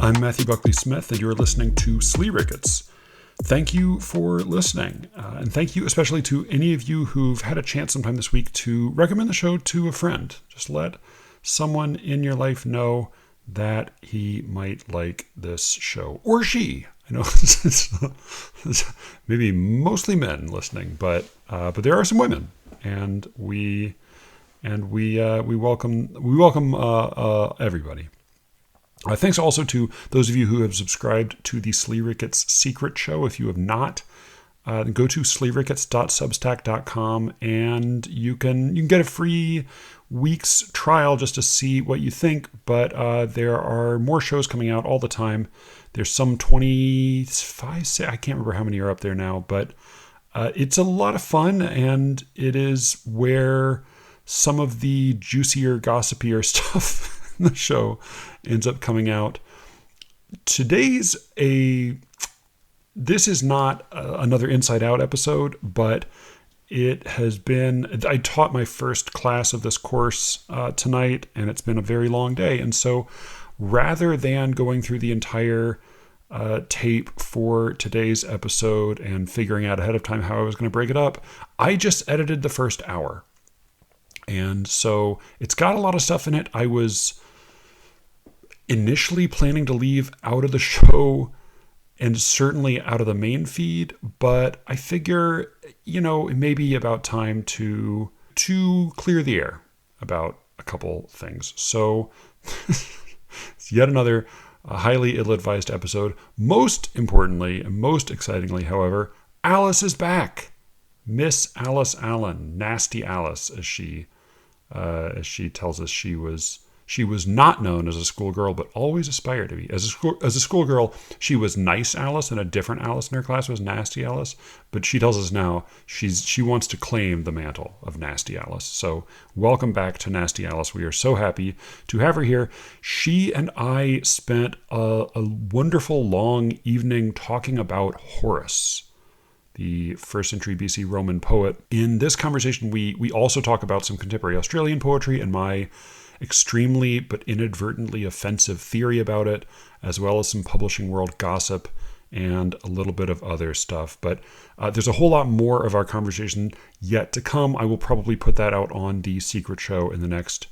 I'm Matthew Buckley Smith, and you're listening to Slee Rickets. Thank you for listening, and thank you especially to any of you who've had a chance sometime this week to recommend the show to a friend. Just let someone in your life know that he might like this show, or she. I know it's maybe mostly men listening, but there are some women, and we welcome everybody. Thanks also to those of you who have subscribed to the Slee Rickets Secret Show. If you have not, go to sleerickets.substack.com and you can get a free week's trial just to see what you think. But there are more shows coming out all the time. There's some 25, I can't remember how many are up there now, but it's a lot of fun, and it is where some of the juicier, gossipier stuff the show ends up coming out. This is not another Inside Out episode, but it has been, I taught my first class of this course tonight, and it's been a very long day. And so rather than going through the entire tape for today's episode and figuring out ahead of time how I was going to break it up, I just edited the first hour. And so it's got a lot of stuff in it. I was initially planning to leave out of the show and certainly out of the main feed, but I figure, it may be about time to clear the air about a couple things. So it's yet another highly ill-advised episode. Most importantly and most excitingly, however, Alice is back. Miss Alice Allen, Nasty Alice, as she tells us she was not known as a schoolgirl, but always aspired to be. As a schoolgirl, she was Nice Alice, and a different Alice in her class was Nasty Alice. But she tells us now she wants to claim the mantle of Nasty Alice. So welcome back to Nasty Alice. We are so happy to have her here. She and I spent a wonderful long evening talking about Horace, the first century BC Roman poet. In this conversation, we also talk about some contemporary Australian poetry and my extremely but inadvertently offensive theory about it, as well as some publishing world gossip and a little bit of other stuff. But there's a whole lot more of our conversation yet to come. I will probably put that out on the Secret Show in the next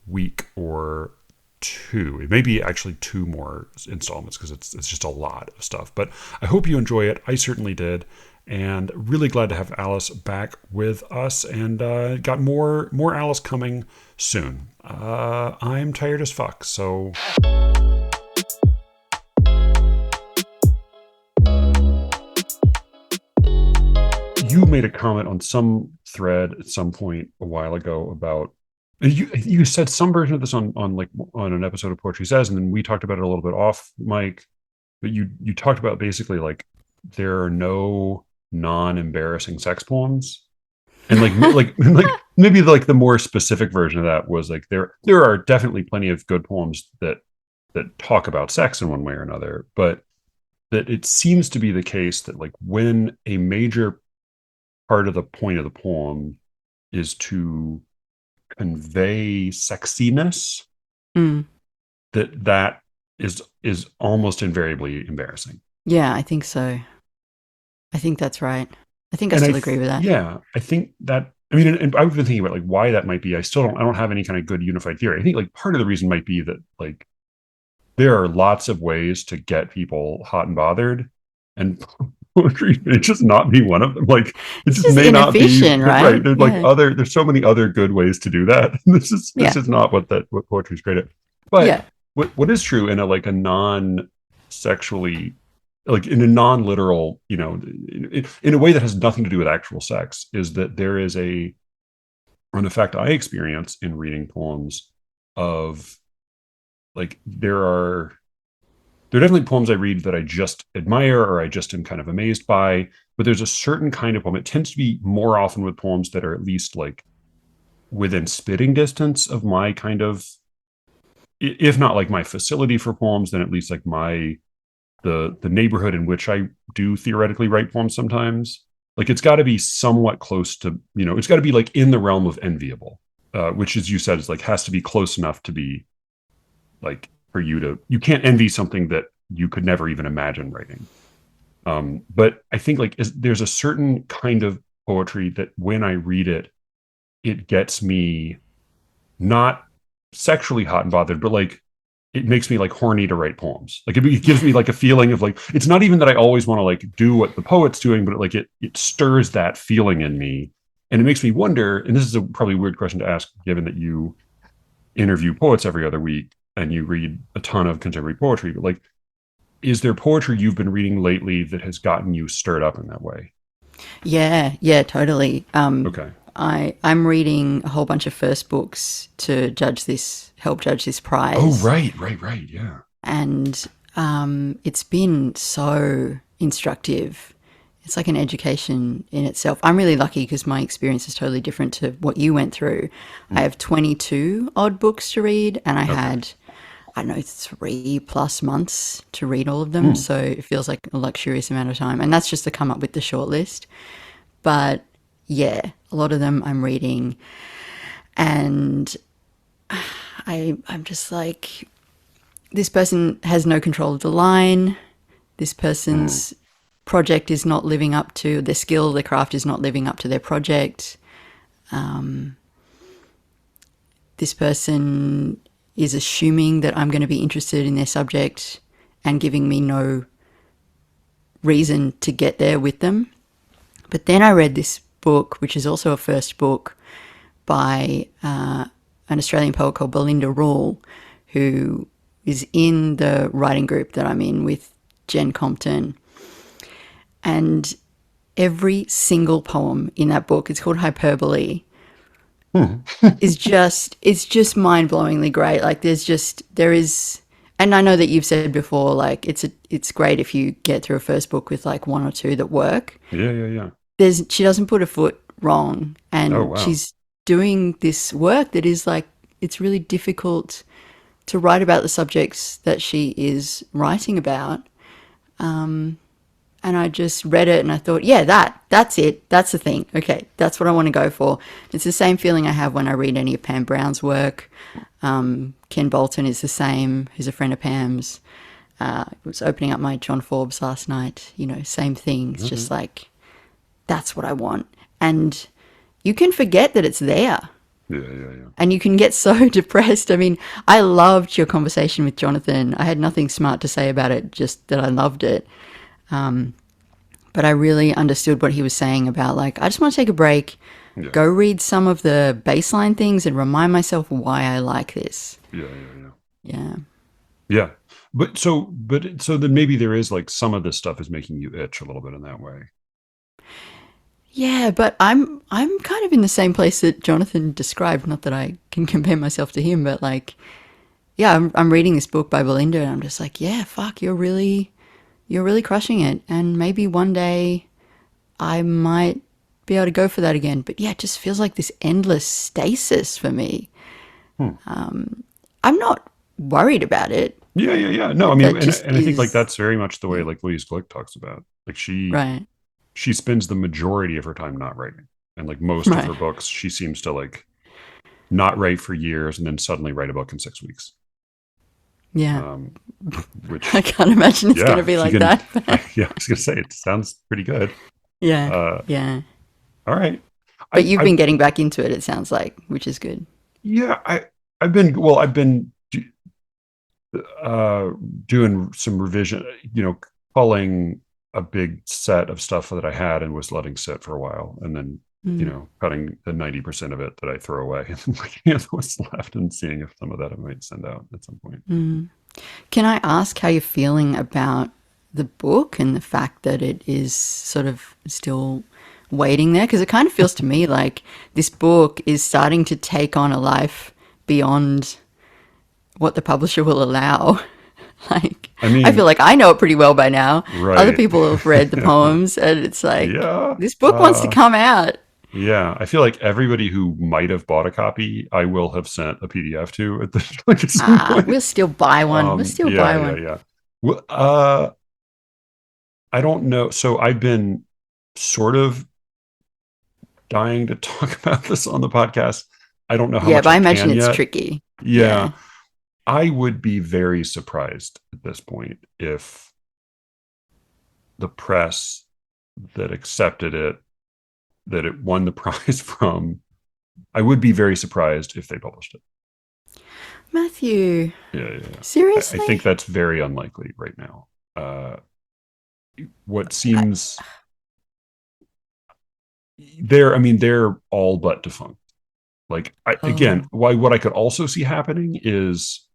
week or two. It may be actually two more installments because it's just a lot of stuff. But I hope you enjoy it. I certainly did. And really glad to have Alice back with us, and got more Alice coming soon. I'm tired as fuck, so... You made a comment on some thread at some point a while ago about... You said some version of this on an episode of Poetry Says, and then we talked about it a little bit off mic, but you talked about basically like there are no non-embarrassing sex poems, and maybe like the more specific version of that was like there are definitely plenty of good poems that talk about sex in one way or another, but that it seems to be the case that like when a major part of the point of the poem is to convey sexiness, that is almost invariably embarrassing. Yeah, I think so. I think that's right. I think I still agree with that. Yeah, I think that, I mean, and I've been thinking about like why that might be. I don't have any kind of good unified theory. I think like part of the reason might be that like there are lots of ways to get people hot and bothered, and poetry may just not be one of them. Like it just may not be right. There's there's so many other good ways to do that. This is not what poetry is great at. But what is true in a non-sexually, like in a non-literal, in a way that has nothing to do with actual sex, is that there is an effect I experience in reading poems of like there are definitely poems I read that I just admire or I just am kind of amazed by, but there's a certain kind of poem. It tends to be more often with poems that are at least like within spitting distance of my kind of, if not like my facility for poems, then at least like the neighborhood in which I do theoretically write poems sometimes. Like it's got to be somewhat close to, it's got to be like in the realm of enviable, which as you said is like has to be close enough to be like for you can't envy something that you could never even imagine writing. But I think like there's a certain kind of poetry that when I read it, it gets me not sexually hot and bothered, but like it makes me like horny to write poems. Like it gives me like a feeling of like, it's not even that I always want to like do what the poet's doing, but like it stirs that feeling in me. And it makes me wonder, and this is a probably weird question to ask, given that you interview poets every other week and you read a ton of contemporary poetry, but like, is there poetry you've been reading lately that has gotten you stirred up in that way? Yeah, totally. Okay. I'm reading a whole bunch of first books to help judge this Oh, prize. right. Yeah. And it's been so instructive. It's like an education in itself. I'm really lucky because my experience is totally different to what you went through. I have 22 odd books to read, and I had, I don't know, 3+ months to read all of them. So it feels like a luxurious amount of time. And that's just to come up with the short list. But yeah, a lot of them I'm reading. And I'm just like, this person has no control of the line. This person's project is not living up to their skill. Their craft is not living up to their project. This person is assuming that I'm going to be interested in their subject and giving me no reason to get there with them. But then I read this book, which is also a first book by an Australian poet called Belinda Rule, who is in the writing group that I'm in with Jen Compton. And every single poem in that book, it's called Hyperbole, it's just mind-blowingly great. Like there is, and I know that you've said before, like it's great if you get through a first book with like one or two that work. Yeah. She doesn't put a foot wrong, Oh, and wow. she's doing this work that is like, it's really difficult to write about the subjects that she is writing about. And I just read it and I thought, yeah, that's it. That's the thing. Okay, that's what I want to go for. It's the same feeling I have when I read any of Pam Brown's work. Ken Bolton is the same, who's a friend of Pam's. I was opening up my John Forbes last night. Same thing. It's just like, that's what I want. And you can forget that it's there. Yeah. And you can get so depressed. I mean, I loved your conversation with Jonathan. I had nothing smart to say about it, just that I loved it. But I really understood what he was saying about, like, I just want to take a break, go read some of the baseline things and remind myself why I like this. Yeah. Yeah. So then maybe there is like some of this stuff is making you itch a little bit in that way. Yeah, but I'm kind of in the same place that Jonathan described. Not that I can compare myself to him, but like, yeah, I'm reading this book by Belinda and I'm just like, yeah, fuck, you're really crushing it. And maybe one day I might be able to go for that again. But yeah, it just feels like this endless stasis for me. I'm not worried about it. Yeah. No, I mean, That just and I think like is that's very much the way like Louise Glick talks about. Like right. she spends the majority of her time not writing, and like most of Right. her books, she seems to like not write for years and then suddenly write a book in 6 weeks. Yeah. Which I can't imagine it's going to be she like can. that. Yeah, I was gonna say it sounds pretty good. Yeah. Uh, Yeah. all right, But you've I been getting back into it, it sounds like, which is good. yeah, I've been uh, doing some revision, culling a big set of stuff that I had and was letting sit for a while, and then Mm. cutting the 90% of it that I throw away and looking at what's left and seeing if some of that I might send out at some point. Mm. Can I ask how you're feeling about the book and the fact that it is sort of still waiting there? Because it kind of feels to me like this book is starting to take on a life beyond what the publisher will allow. Like, I mean, I feel like I know it pretty well by now. right. Other people have read the poems, and it's like, Yeah. this book wants to come out. Yeah, I feel like everybody who might have bought a copy, I will have sent a PDF to at this like at some point. We'll still buy one. We'll still buy one. Yeah. Well, I don't know. So I've been sort of dying to talk about this on the podcast. I don't know how Yeah, much but I I imagine can it's yet. tricky. Yeah. Yeah. I would be very surprised at this point if the press that accepted it, that it won the prize from, I would be very surprised if they published it. Matthew, Yeah. I think seriously? that's very unlikely right now. Uh, what I, seems they're all but defunct. Like, again, oh, why what I could also see happening is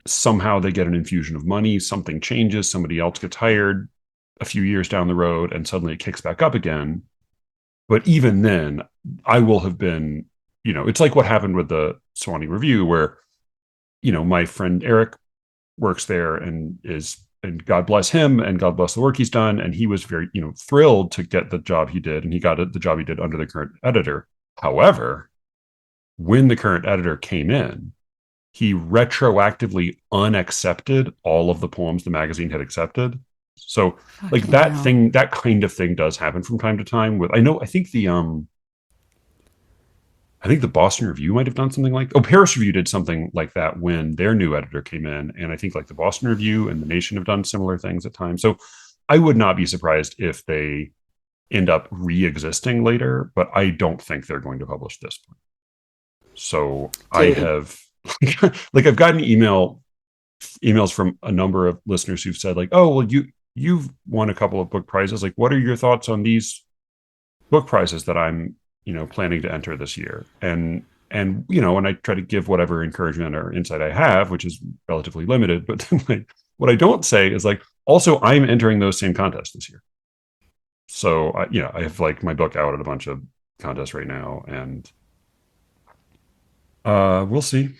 somehow they get an infusion of money, something changes, somebody else gets hired a few years down the road, and suddenly it kicks back up again. But even then, I will have been, it's like what happened with the Swanee Review, where, my friend Eric works there and God bless him and God bless the work he's done. And he was very, thrilled to get the job he did. And he got the job he did under the current editor. However, when the current editor came in, he retroactively unaccepted all of the poems the magazine had accepted. So like fucking hell. that kind of thing does happen from time to time with, I think the Boston Review might have done something like, Paris Review did something like that when their new editor came in. And I think like the Boston Review and the Nation have done similar things at times. So I would not be surprised if they end up re-existing later, but I don't think they're going to publish this one. So I Dude, have like I've gotten emails from a number of listeners who've said like, oh, well, you've won a couple of book prizes. Like, what are your thoughts on these book prizes that I'm, planning to enter this year? And I try to give whatever encouragement or insight I have, which is relatively limited. But like, what I don't say is like, also, I'm entering those same contests this year. So I have like my book out at a bunch of contests right now, and we'll see.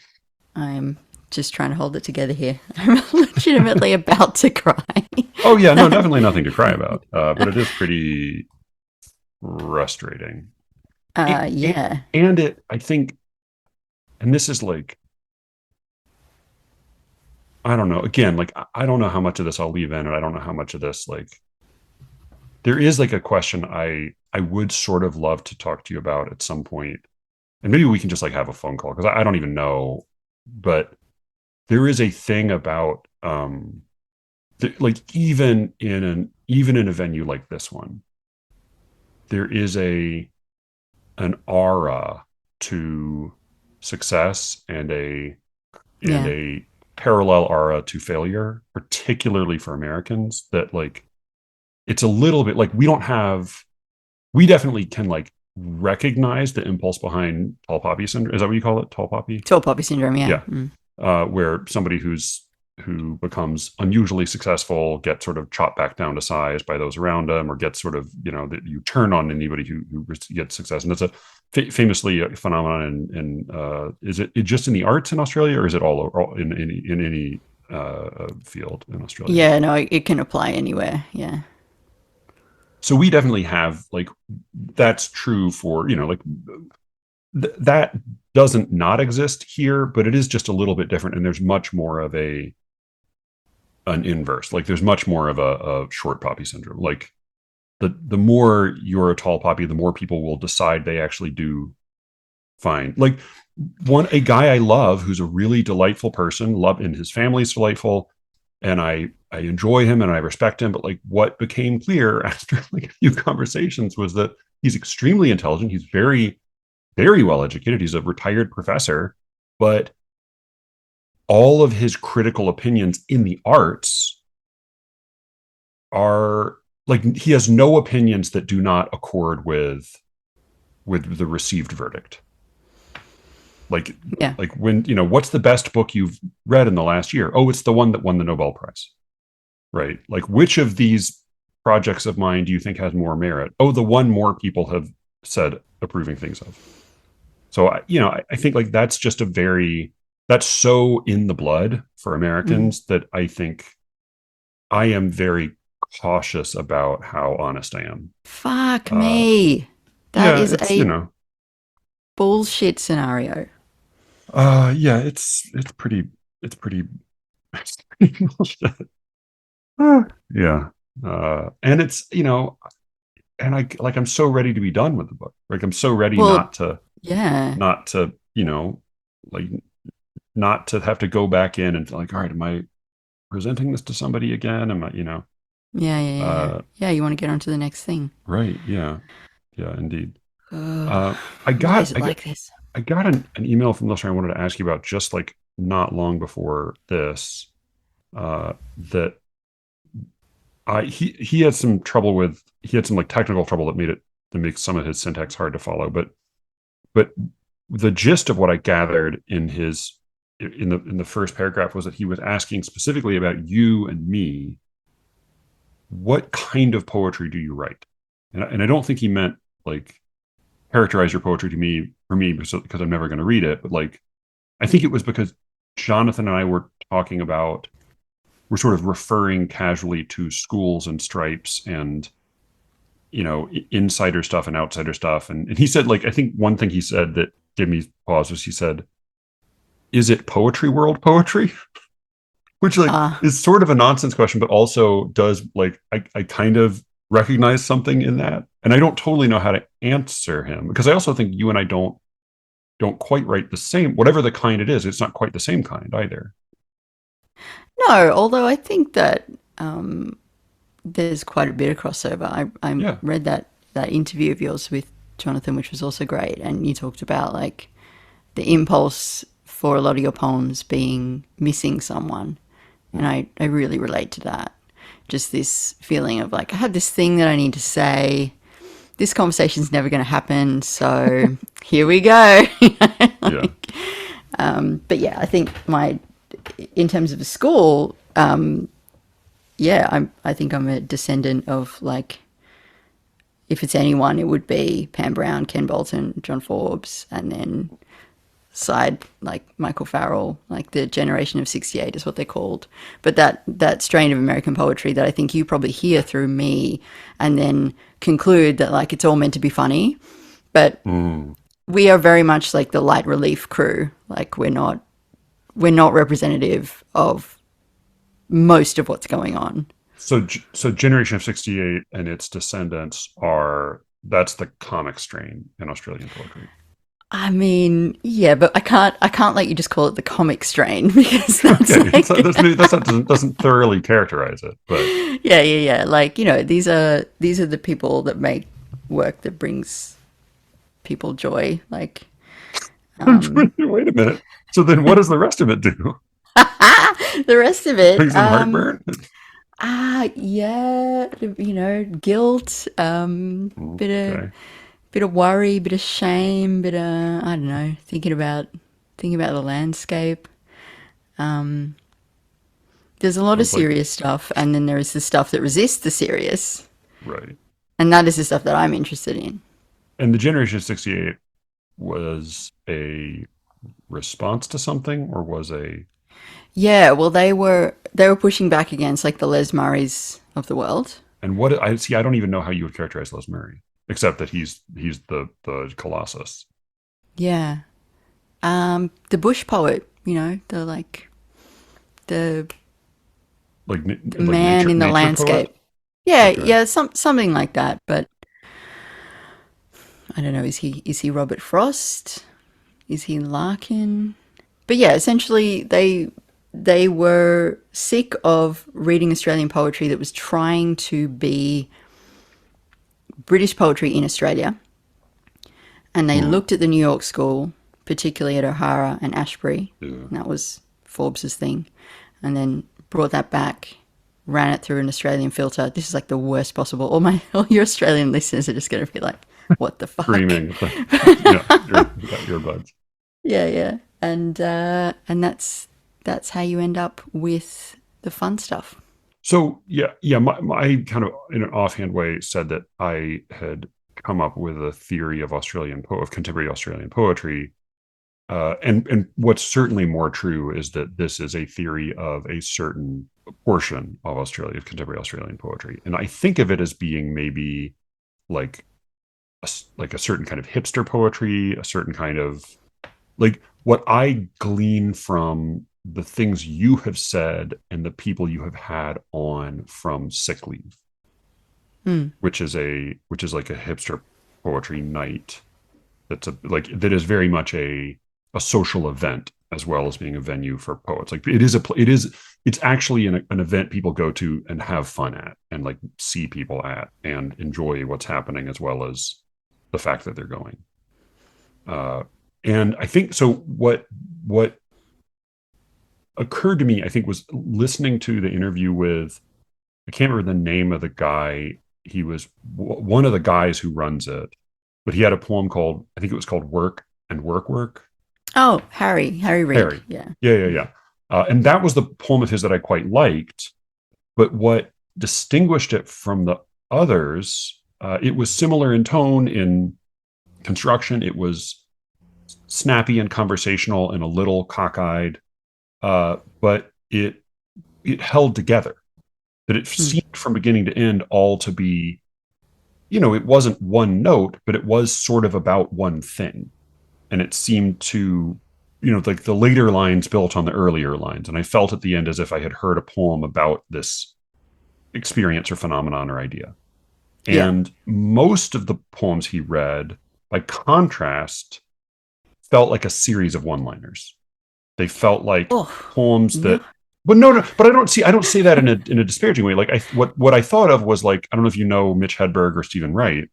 I'm just trying to hold it together here. I'm legitimately about to cry. Oh yeah, no, definitely nothing to cry about, but it is pretty frustrating. And, Yeah. I think, and this is like, I don't know. Again, like I don't know how much of this I'll leave in, and I don't know how much of this like there is like a question I would sort of love to talk to you about at some point, and maybe we can just like have a phone call because I don't even know, but there is a thing about like even in a venue like this one, there is an aura to success and Yeah. a parallel aura to failure, particularly for Americans, that like it's a little bit like we definitely can like recognize the impulse behind tall poppy syndrome. Is that what you call it? Tall poppy? Tall poppy syndrome, yeah. Yeah. Where somebody who becomes unusually successful gets sort of chopped back down to size by those around them, or gets sort of that you turn on anybody who gets success. And that's a famously a phenomenon. Is it just in the arts in Australia, or is it all in any field in Australia? Yeah, no, it can apply anywhere. Yeah. So we definitely have like that's true for like that doesn't not exist here, but it is just a little bit different, and there's much more of an inverse. Like there's much more of a short poppy syndrome. Like the more you're a tall poppy, the more people will decide they actually do fine. Like a guy I love who's a really delightful person, love and his family's delightful, and I enjoy him and I respect him. But like what became clear after like a few conversations was that he's extremely intelligent. He's very, very well educated. He's a retired professor, but all of his critical opinions in the arts are like he has no opinions that do not accord with the received verdict. Like Yeah. like when what's the best book you've read in the last year? Oh, it's the one that won the Nobel Prize. Right? Like which of these projects of mine do you think has more merit? Oh, the one more people have said approving things of. So I think like that's so in the blood for Mm. Americans that I think I am very cautious about how honest I am. Fuck Uh, me. That yeah, is it's a bullshit scenario. yeah, it's pretty it's pretty bullshit. Yeah, and it's and I'm so ready to be done with the book. Like I'm so ready Well, not to yeah. not to like not to have to go back in and feel like, all right, am I presenting this to somebody again? Am I, Yeah. Yeah, you want to get on to the next thing. right. Yeah. Yeah, indeed. Ugh, Uh, I why got, is it I got, like this? I got an email from the listener I wanted to ask you about just like not long before this, that he had some trouble with, he had some like technical trouble that makes some of his syntax hard to follow. But the gist of what I gathered in the first paragraph was that he was asking specifically about you and me. What kind of poetry do you write? And I don't think he meant like characterize your poetry to me for me because I'm never going to read it. But like, I think it was because Jonathan and I were talking about, we're sort of referring casually to schools and stripes and, insider stuff and outsider stuff. And he said, like, I think one thing he said that gave me pause was he said, is it poetry world poetry? Which like Ah, is sort of a nonsense question, but also does like I kind of recognize something in that. And I don't totally know how to answer him because I also think you and I don't quite write the same, whatever the kind it is, it's not quite the same kind either. no, although I think that there's quite a bit of crossover. I Yeah. read that interview of yours with Jonathan, which was also great, and you talked about like the impulse for a lot of your poems being missing someone. And I really relate to that. Just this feeling of like, I have this thing that I need to say. This conversation's never going to happen. So here we go. Yeah. But yeah, I think in terms of a school, yeah, I think I'm a descendant of like, if it's anyone, it would be Pam Brown, Ken Bolton, John Forbes, and then side like Michael Farrell, like the generation of 68 is what they're called. But that strain of American poetry that I think you probably hear through me and then conclude that like it's all meant to be funny. But Mm. we are very much like the light relief crew. Like we're not representative of most of what's going on. So Generation of 68 and its descendants that's the comic strain in Australian poetry. I mean, yeah, but I can't let you just call it the comic strain because that's Okay. like That's not, doesn't thoroughly characterize it, but yeah. Like, these are the people that make work that brings people joy. Like wait a minute. So then what does the rest of it do? the rest of it, Brings them heartburn? yeah, guilt, Okay. bit of worry, bit of shame, bit of I don't know, thinking about the landscape. There's a lot of Sounds like, serious stuff, and then there is the stuff that resists the serious, right. and that is the stuff that I'm interested in. And the Generation of 68 was a response to something or was a, Yeah, well, they were pushing back against like the Les Murrays of the world. and what I see, I don't even know how you would characterize Les Murray, except that he's the Colossus. Yeah, the bush poet, the the Like man in the nature poet? landscape. Yeah, Okay. yeah, something like that. But I don't know. Is he Robert Frost? Is he Larkin? But yeah, essentially they were sick of reading Australian poetry that was trying to be British poetry in Australia. And they Hmm. looked at the New York school, particularly at O'Hara and Ashbury, Yeah. and that was Forbes's thing, and then brought that back, ran it through an Australian filter. This is like the worst possible. All your Australian listeners are just going to be like, "What the fuck?" Screaming. Yeah. You got earbuds. Yeah. And that's how you end up with the fun stuff. So yeah. My kind of in an offhand way said that I had come up with a theory of of contemporary Australian poetry. And what's certainly more true is that this is a theory of a certain portion of Australia, of contemporary Australian poetry. And I think of it as being maybe like like a certain kind of hipster poetry, a certain kind of like what I glean from the things you have said and the people you have had on from sick leave, Hmm. which is like a hipster poetry night. That is very much a social event as well as being a venue for poets. Like it's actually an event people go to and have fun at, and like see people at, and enjoy what's happening, as well as the fact that they're going. And I think so. What occurred to me, I think, was listening to the interview with, I can't remember the name of the guy. He was one of the guys who runs it, but he had a poem called, I think it was called "Work and Work Work." Oh, Harry Reid. Harry. Yeah. Yeah. And that was the poem of his that I quite liked. But what distinguished it from the others, it was similar in tone, in construction. It was snappy and conversational and a little cockeyed, but it held together. That it seemed from beginning to end all to be, it wasn't one note, but it was sort of about one thing. And it seemed to, like the later lines built on the earlier lines. And I felt at the end as if I had heard a poem about this experience or phenomenon or idea. And most of the poems he read, by contrast, felt like a series of one-liners. They felt like poems that, but no, but I don't say that in a disparaging way. Like what I thought of was, like, I don't know if you know Mitch Hedberg or Stephen Wright,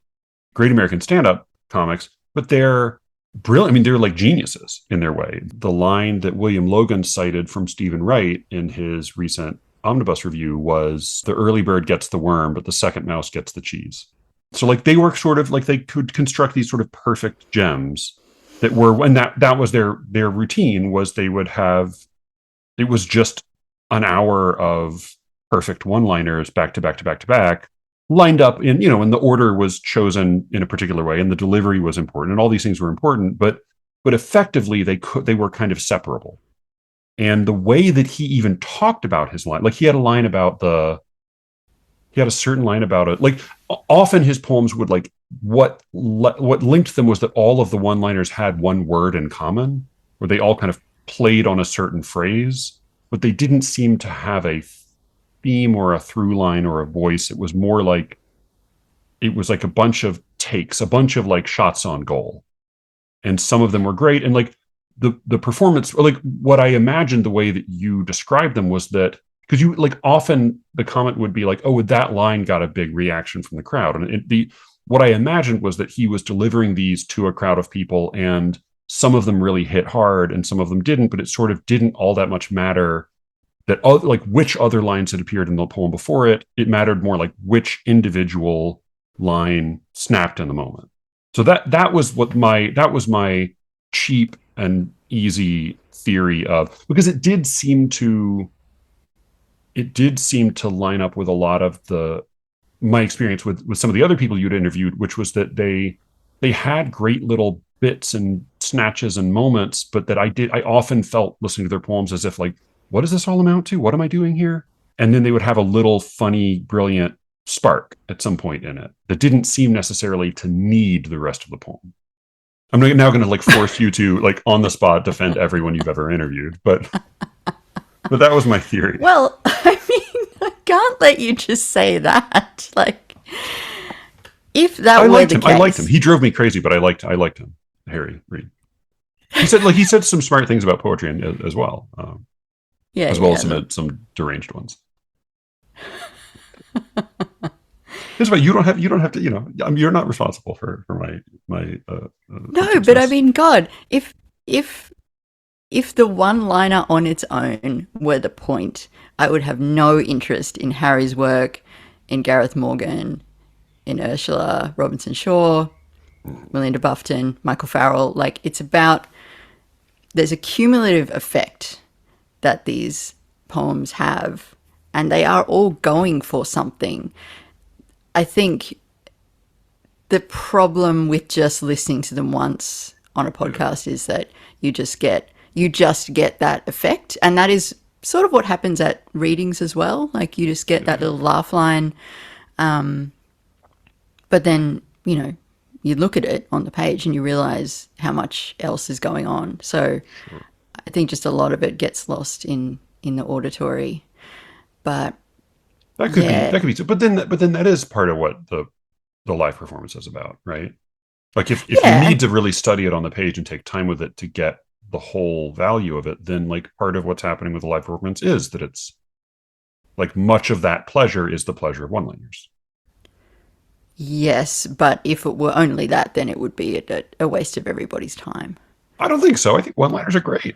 great American stand-up comics, but they're brilliant. I mean, they're like geniuses in their way. The line that William Logan cited from Stephen Wright in his recent omnibus review was, "The early bird gets the worm, but the second mouse gets the cheese." So like they were sort of like, they could construct these sort of perfect gems that were, and that was their routine, was they would have, it was just an hour of perfect one-liners back to back to back to back, lined up in, and the order was chosen in a particular way, and the delivery was important, and all these things were important, but effectively they were kind of separable. And the way that he even talked about his line, like he had a certain line about it. Like often his poems would, like, what linked them was that all of the one-liners had one word in common, where they all kind of played on a certain phrase, but they didn't seem to have a theme or a through line or a voice. It was more like, it was like a bunch of takes, a bunch of like shots on goal. And some of them were great. And like the performance, or like what I imagined, the way that you described them was that, because you, like, often the comment would be like, oh, that line got a big reaction from the crowd. And what I imagined was that he was delivering these to a crowd of people, and some of them really hit hard and some of them didn't, but it sort of didn't all that much matter that, like, which other lines had appeared in the poem before it. It mattered more like which individual line snapped in the moment. So that was my cheap and easy theory of, because it did seem to line up with a lot of my experience with some of the other people you'd interviewed, which was that they had great little bits and snatches and moments, but that I often felt listening to their poems as if, like, what does this all amount to? What am I doing here? And then they would have a little funny, brilliant spark at some point in it that didn't seem necessarily to need the rest of the poem. I'm now going to, like, force you to, like, on the spot defend everyone you've ever interviewed, but that was my theory. Well, I mean, I can't let you just say that. Like, if that were the case, I liked him. He drove me crazy, but I liked him. Harry Reid. He said some smart things about poetry as well. As well as some deranged ones. That's why you don't have to. You're not responsible for my. No, but I mean, God, if the one-liner on its own were the point, I would have no interest in Harry's work, in Gareth Morgan, in Ursula Robinson Shaw, Melinda Bufton, Michael Farrell. Like, it's about, there's a cumulative effect that these poems have, and they are all going for something. I think the problem with just listening to them once on a podcast is that you just get that effect, and that is sort of what happens at readings as well. Like, you just get that little laugh line, but then you look at it on the page and you realize how much else is going on. So I think just a lot of it gets lost in the auditory. But that could be. But then that is part of what the live performance is about, right? Like, if you need to really study it on the page and take time with it to get the whole value of it, then like part of what's happening with the live performance is that it's like much of that pleasure is the pleasure of one-liners. Yes, but if it were only that, then it would be a waste of everybody's time. I don't think so. I think one-liners are great.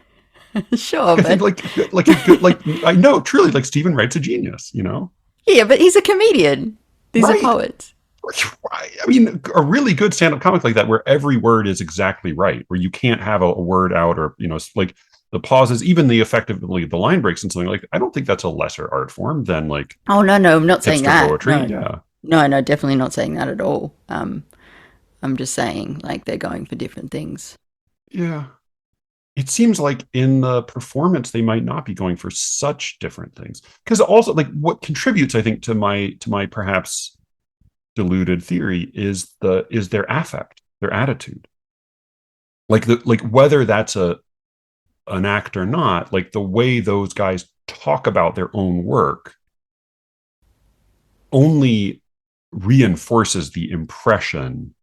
Sure, I think but like a good like I know truly like Stephen Wright's a genius, you know? yeah, but he's a comedian. These are Right. poets. I mean, a really good stand-up comic like that, where every word is exactly right, where you can't have a word out, or like the pauses, even the effectively the line breaks and something like. I don't think that's a lesser art form than like Oh no, no, I'm not saying hipster that. poetry. No, Yeah, no, no, definitely not saying that at all. I'm just saying like they're going for different things. yeah. It seems like in the performance they might not be going for such different things, because also like what contributes, I think, to my perhaps deluded theory is their affect, their attitude, like whether that's an act or not, like the way those guys talk about their own work only reinforces the impression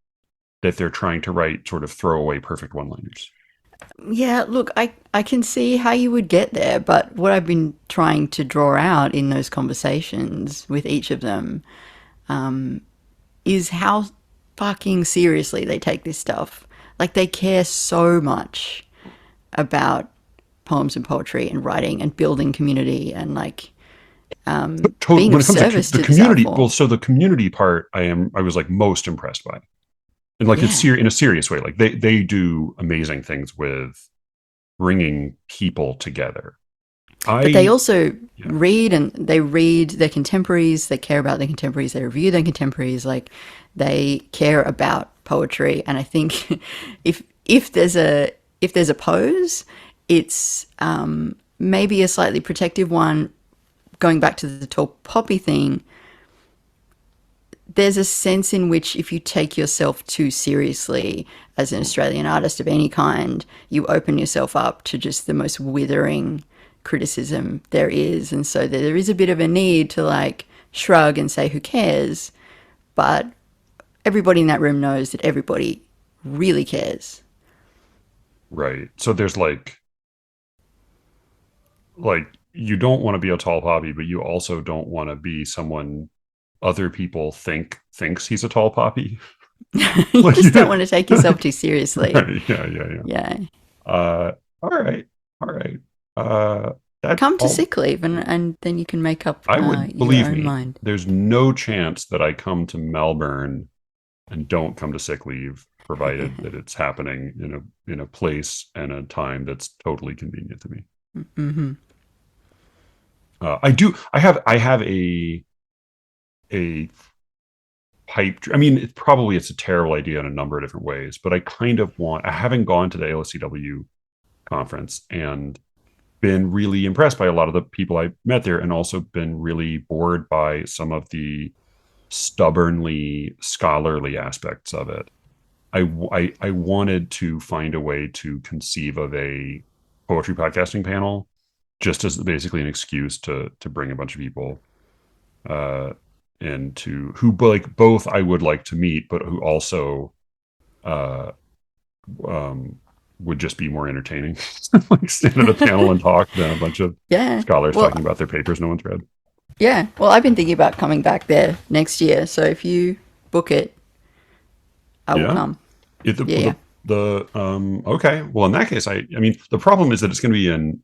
that they're trying to write sort of throwaway perfect one-liners. Yeah, look, I can see how you would get there, but what I've been trying to draw out in those conversations with each of them is how fucking seriously they take this stuff. Like they care so much about poems and poetry and writing and building community and like being When of it comes to service the to this art community, well, form. so the community part, I was like most impressed by, and like it's Yeah. in a serious way. Like they do amazing things with bringing people together. But they I also Yeah. read and they read their contemporaries, they care about their contemporaries, they review their contemporaries, like they care about poetry. And I think if there's a pose, it's maybe a slightly protective one. Going back to the tall poppy thing, there's a sense in which if you take yourself too seriously as an Australian artist of any kind, you open yourself up to just the most withering criticism there is. And so there is a bit of a need to like shrug and say, who cares? But everybody in that room knows that everybody really cares. Right. So there's like you don't want to be a tall poppy, but you also don't want to be someone other people thinks he's a tall poppy. You Like just don't yeah. want to take yourself too seriously. Right. Yeah, yeah, yeah. Yeah. All right. All right. That Come to all sick leave and then you can make up I would your believe own me, mind. there's no chance that I come to Melbourne and don't come to sick leave, provided that it's happening in a place and a time that's totally convenient to me. Hmm. I do. I have a pipe. I mean, it's a terrible idea in a number of different ways, but I kind of want. I haven't gone to the ALCW conference and been really impressed by a lot of the people I met there, and also been really bored by some of the stubbornly scholarly aspects of it. I wanted to find a way to conceive of a poetry podcasting panel, just as basically an excuse to bring a bunch of people uh and to who like both I would like to meet, but who also uh um would just be more entertaining. Like stand at a panel and talk than a bunch of Yeah. scholars Well, talking about their papers no one's read. yeah. Well, I've been thinking about coming back there next year. So if you book it, I will Yeah. come. It Yeah, yeah. the Okay. Well, in that case, I mean, the problem is that it's going to be in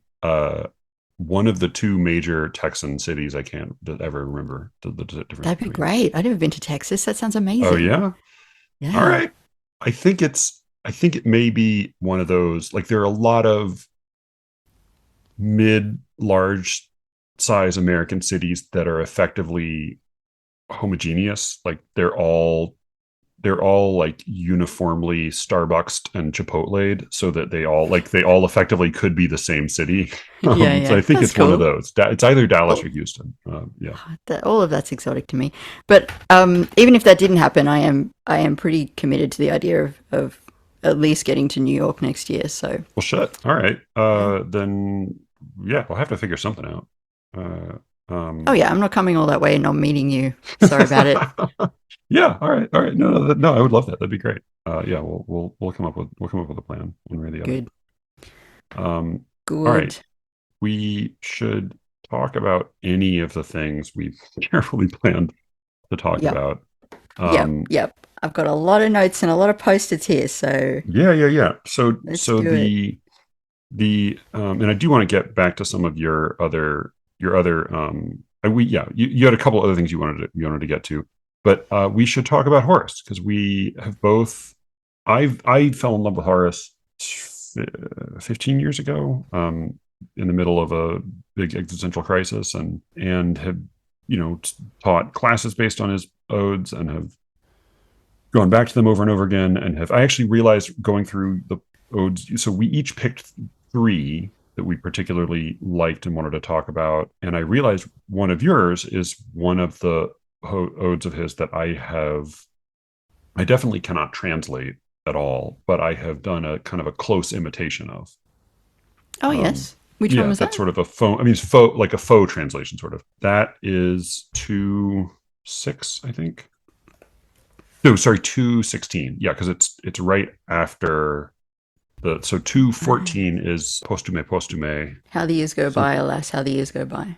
one of the two major Texan cities. I can't ever remember the difference That'd be between. great. I've never been to Texas. That sounds Oh amazing. yeah. All Yeah. right. I think it may be one of those, like there are a lot of mid large size American cities that are effectively homogeneous. Like they're all like uniformly Starbucks and Chipotle, so that they all effectively could be the same city. Yeah, So yeah. I think That's it's one of cool. those. It's either Dallas or Well, Houston. Yeah. all of that's exotic to me. But even if that didn't happen, I am pretty committed to the idea of at least getting to New York next year. So Well, shit. All right. yeah. Then yeah, we'll have to figure something out. Oh Um, yeah, I'm not coming all that way and not meeting you. Sorry about it. yeah. All right. All right. No, no, no. I would love that. That'd be great. Yeah. We'll come up with a plan one way or the other. Good. All right. Good. We should talk about any of the things we've carefully planned to talk Yep. about. Yep. Um, Yep. I've got a lot of notes and a lot of post-its here, so yeah. So, let's so do it. and I do want to get back to some of your other, you had a couple other things you wanted to get to, but we should talk about Horace because we have both. I fell in love with Horace 15 years ago, in the middle of a big existential crisis, and have taught classes based on his odes and have gone back to them over and over again, and have I actually realized going through the odes. So we each picked three that we particularly liked and wanted to talk about, and I realized one of yours is one of the odes of his that I definitely cannot translate at all, but I have done a kind of a close imitation of. Oh, Um, yes. Which one yeah, was that's that? sort of a faux. I mean, it's faux, like a faux translation, sort of. That is 2:6, I think. No, sorry, 2:16. Yeah, because it's right after the. So 2:14 is posthume posthume. How the years go Some by, alas, how the years go by.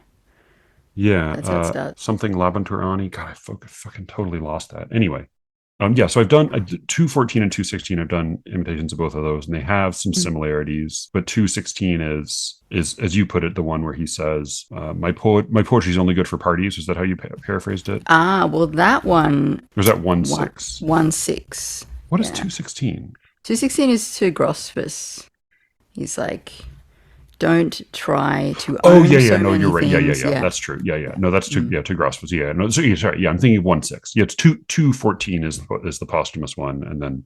Yeah, That's how it starts. something Labanturani. God, I fucking totally lost that. Anyway, yeah, so I've done 2:14 and 2:16. I've done imitations of both of those, and they have some Mm. similarities. But 2:16 is as you put it, the one where he says, my poetry is only good for parties." Is that how you paraphrased it? Ah, well, that one, Or is that one one, six? 1-6. What is Yeah. 2:16? 216 is to Grospus. He's like, don't try to Oh own yeah. so No, you're many right. Yeah. things. Yeah. That's true. Yeah. No, that's two. Mm. Yeah, two Grospus. Yeah. No, so, yeah, sorry. Yeah, I'm thinking of 1:6. Yeah, it's 2:14 is the posthumous one, and then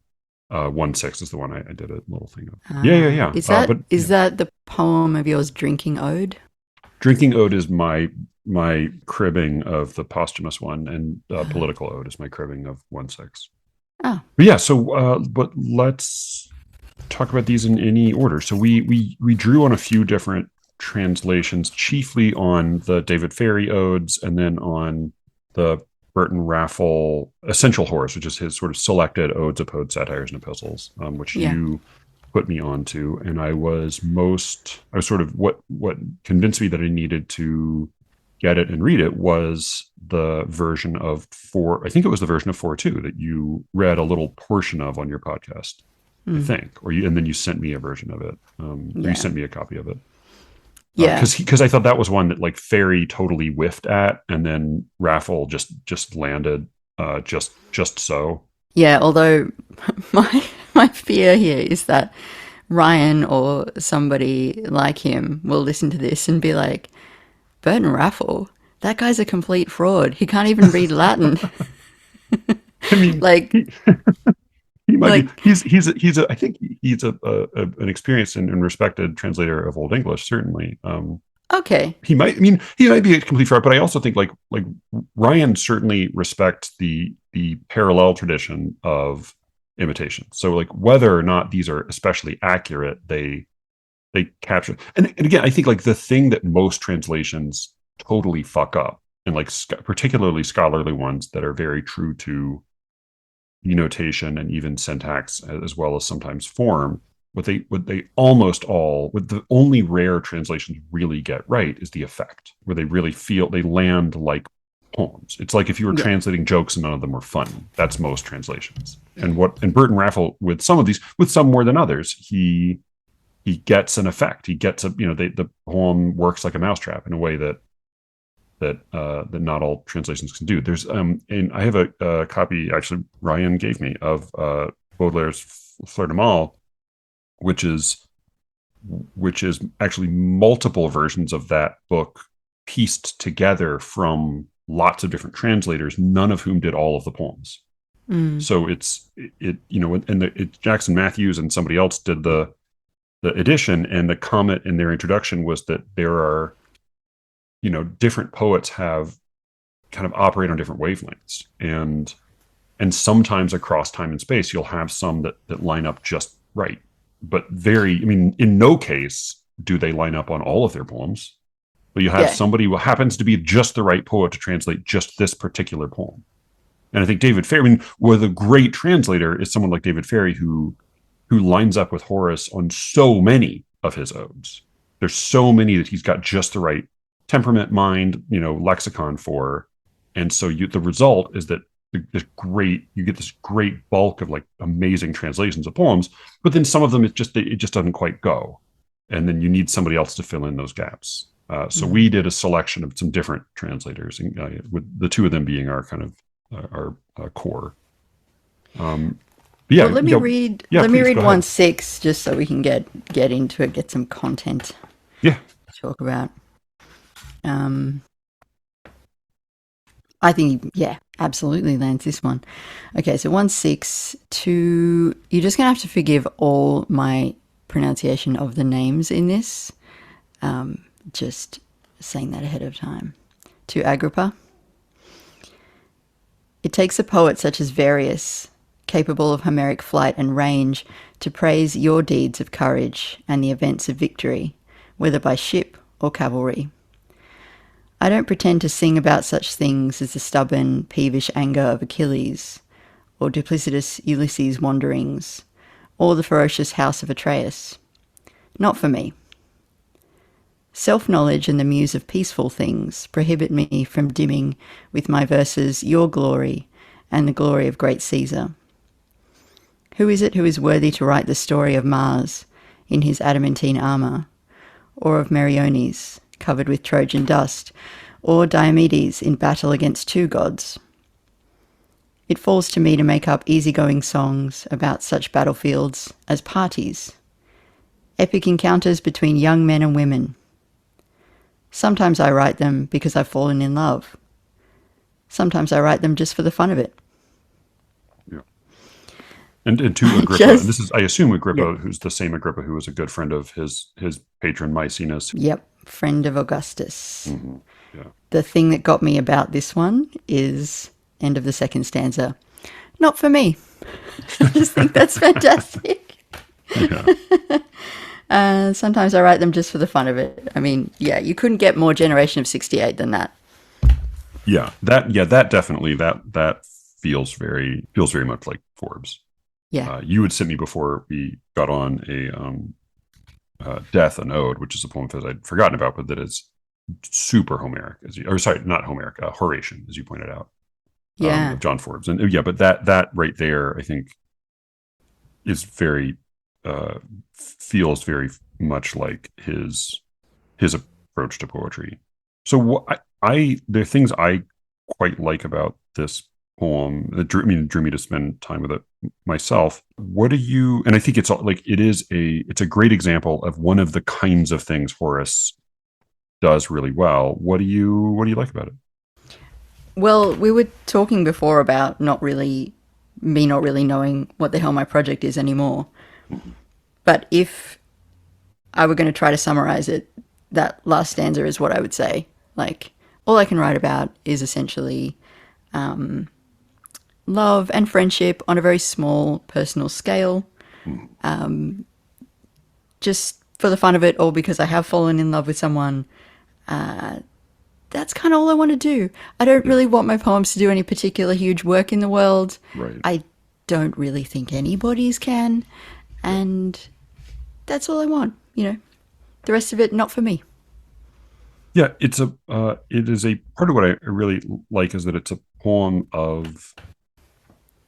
1:6 is the one I did a little thing of. Yeah. Is that But is yeah, that the poem of yours, Drinking Ode? drinking ode is my cribbing of the posthumous one, and Ah. political ode is my cribbing of 1:6. Oh, But yeah, so but let's talk about these in any order. So we drew on a few different translations, chiefly on the David Ferry odes, and then on the Burton Raffle Essential Horace, which is his sort of selected odes, opposed satires, and epistles, which yeah. you put me onto. And I was sort of what convinced me that I needed to get it and read it was the version of four. I think it was the version of 4:2 that you read a little portion of on your podcast. I Mm. think, and then you sent me a version of it, or you Yeah. sent me a copy of it, Yeah. because I thought that was one that like Ferry totally whiffed at, and then Raffle just landed, just so. Yeah. Although my fear here is that Ryan or somebody like him will listen to this and be like, Burton Raffle, that guy's a complete fraud. He can't even read Latin. I mean, like, he might be. like, I think he's an experienced and respected translator of Old English. Certainly, okay. he might. I mean, he might be a complete fraud, but I also think like Ryan certainly respects the parallel tradition of imitation. So like whether or not these are especially accurate, they capture. And again, I think like the thing that most translations totally fuck up, and like particularly scholarly ones that are very true to notation and even syntax, as well as sometimes form, what they almost all, what the only rare translations really get right is the effect, where they really feel they land like poems. It's like if you were Yeah. translating jokes and none of them were funny. That's most translations. And Burton Raffle, with some of these, with some more than others, he gets an effect. He gets the poem works like a mousetrap in a way that not all translations can do. There's and I have a copy, actually Ryan gave me, of Baudelaire's Fleur de Mal, which is actually multiple versions of that book pieced together from lots of different translators, none of whom did all of the poems. Mm. So Jackson Matthews and somebody else did the edition, and the comment in their introduction was that there are different poets have kind of operate on different wavelengths, and sometimes across time and space you'll have some that line up just right, but in no case do they line up on all of their poems, but you have Yeah. somebody who happens to be just the right poet to translate just this particular poem. And I think David Ferry, with a great translator, is someone like David Ferry who lines up with Horace on so many of his odes. There's so many that he's got just the right temperament, mind, lexicon for. And so the result is that you get this great bulk of like amazing translations of poems, but then some of them it just doesn't quite go. And then you need somebody else to fill in those gaps. So we did a selection of some different translators, with the two of them being our kind of our core. Yeah, well, let me read 1/6 just so we can get into it, get some content. Yeah. To talk about. I think, absolutely lands this one. Okay, so 1/6 to, you're just going to have to forgive all my pronunciation of the names in this. Just saying that ahead of time. To Agrippa. It takes a poet such as Varius, capable of Homeric flight and range, to praise your deeds of courage and the events of victory, whether by ship or cavalry. I don't pretend to sing about such things as the stubborn, peevish anger of Achilles, or duplicitous Ulysses' wanderings, or the ferocious house of Atreus. Not for me. Self-knowledge and the muse of peaceful things prohibit me from dimming with my verses your glory and the glory of great Caesar. Who is it who is worthy to write the story of Mars in his adamantine armour, or of Meriones covered with Trojan dust, or Diomedes in battle against two gods? It falls to me to make up easygoing songs about such battlefields as parties, epic encounters between young men and women. Sometimes I write them because I've fallen in love. Sometimes I write them just for the fun of it. Yeah. And to Agrippa, and this is, I assume, Agrippa, who's the same Agrippa who was a good friend of his patron Maecenas. Yep, friend of Augustus. Mm-hmm. Yeah. The thing that got me about this one is end of the second stanza. Not for me. I just think that's fantastic. Yeah. Sometimes I write them just for the fun of it. I mean, you couldn't get more Generation of 68 than that. That definitely that feels very much like Forbes. Yeah. You had sent me before we got on a Death, an Ode, which is a poem that I'd forgotten about, but that is super Homeric, not Homeric, Horatian, as you pointed out. Yeah. Of John Forbes. And but that right there, I think, is very feels very much like his approach to poetry. So there are things I quite like about this poem that drew me to spend time with it myself. What do you? And I think it's a great example of one of the kinds of things Horace does really well. What do you like about it? Well, we were talking before about not really knowing what the hell my project is anymore. But if I were going to try to summarize it, that last stanza is what I would say. Like, all I can write about is essentially love and friendship on a very small personal scale. Just for the fun of it, or because I have fallen in love with someone. That's kind of all I want to do. I don't really want my poems to do any particular huge work in the world. Right. I don't really think anybody's can. And that's all I want, The rest of it, not for me. Yeah, it is a part of what I really like is that it's a poem of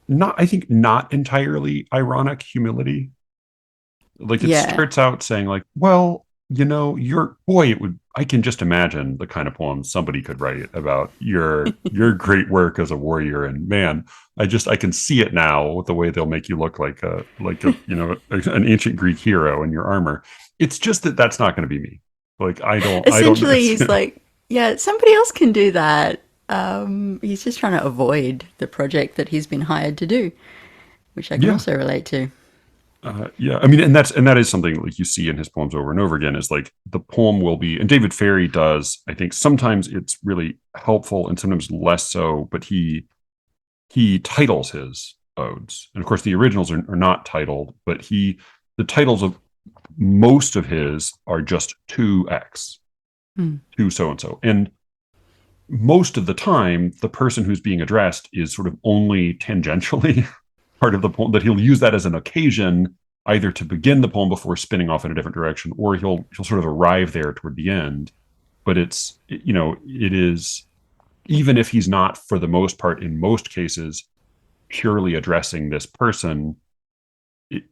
not entirely ironic humility. Like it starts out saying like, well, I can just imagine the kind of poem somebody could write about your great work as a warrior. And man, I can see it now with the way they'll make you look like an ancient Greek hero in your armor. It's just that's not going to be me. Like, essentially he's like, somebody else can do that. He's just trying to avoid the project that he's been hired to do, which I can also relate to. And that is something like you see in his poems over and over again is like the poem will be, and David Ferry does, I think sometimes it's really helpful and sometimes less so, but he titles his odes. And of course the originals are not titled, but the titles of most of his are just to X, to so-and-so. And most of the time, the person who's being addressed is sort of only tangentially part of the poem, that he'll use that as an occasion either to begin the poem before spinning off in a different direction, or he'll sort of arrive there toward the end. But it is, even if he's not for the most part in most cases purely addressing this person, it,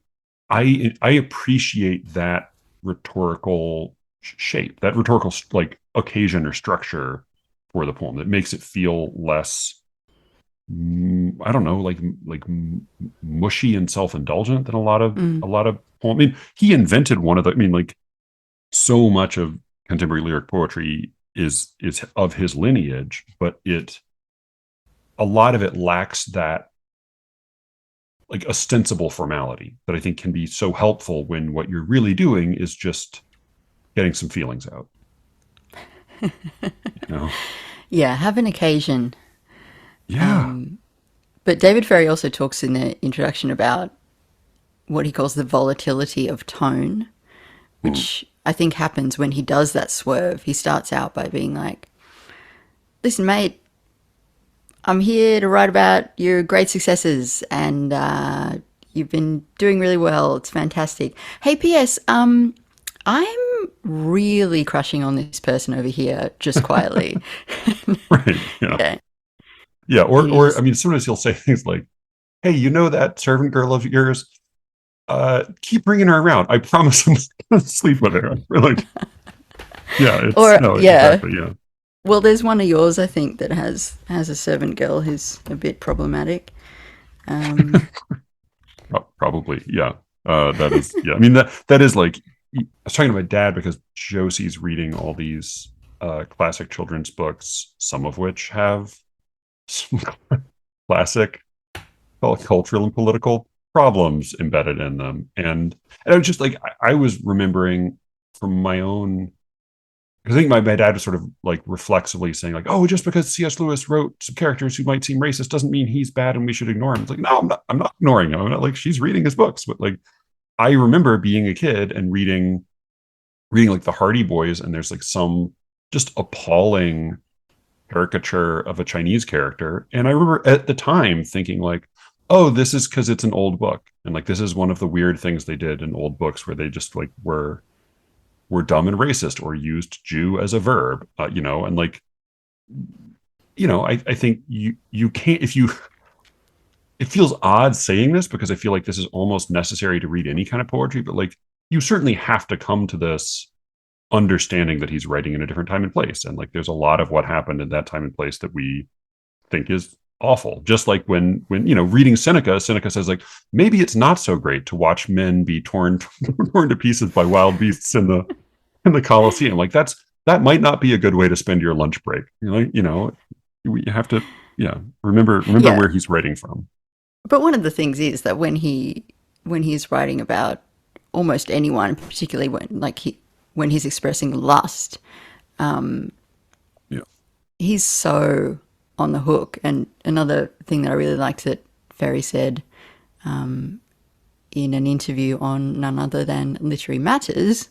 I appreciate that rhetorical shape, that rhetorical like occasion or structure for the poem that makes it feel less, I don't know, like mushy and self-indulgent than Mm. a lot of poem. I mean, he invented one of the. I mean, like so much of contemporary lyric poetry is of his lineage, but a lot of it lacks that like ostensible formality that I think can be so helpful when what you're really doing is just getting some feelings out. You know? Yeah, have an occasion. Yeah. But David Ferry also talks in the introduction about what he calls the volatility of tone, Mm. which I think happens when he does that swerve. He starts out by being like, listen, mate, I'm here to write about your great successes and you've been doing really well. It's fantastic. Hey, P.S., I'm really crushing on this person over here, just quietly. Right. Yeah. Yeah. Yeah. And he Or I just, mean, sometimes he'll say things like, "Hey, you know that servant girl of yours? Keep bringing her around. I promise I'm gonna sleep with her." We're like, yeah, it's or, no, yeah. exactly. Yeah. Well, there's one of yours, I think, that has a servant girl who's a bit problematic. Um, Probably. Yeah. That is, yeah. I mean, that is like, I was talking to my dad because Josie's reading all these classic children's books, some of which have some classic cultural and political problems embedded in them. And I was just like, I was remembering from my own, because I think my dad was sort of like reflexively saying like, oh, just because C.S. Lewis wrote some characters who might seem racist doesn't mean he's bad and we should ignore him. It's like, no, I'm not ignoring him. I'm not, like, she's reading his books. But like, I remember being a kid and reading like the Hardy Boys, and there's like some just appalling caricature of a Chinese character. And I remember at the time thinking like, oh, this is because it's an old book. And like, this is one of the weird things they did in old books where they just like were dumb and racist or used Jew as a verb, and like, I think you can't, if you, it feels odd saying this because I feel like this is almost necessary to read any kind of poetry, but like, you certainly have to come to this understanding that he's writing in a different time and place. And like, there's a lot of what happened in that time and place that we think is awful. Just like when reading Seneca says like, maybe it's not so great to watch men be torn torn to pieces by wild beasts in the Coliseum. Like that might not be a good way to spend your lunch break. You have to, yeah, remember yeah. where he's writing from. But one of the things is that when he's writing about almost anyone, particularly when he's expressing lust, Yeah. he's so on the hook. And another thing that I really liked that Ferry said in an interview on none other than Literary Matters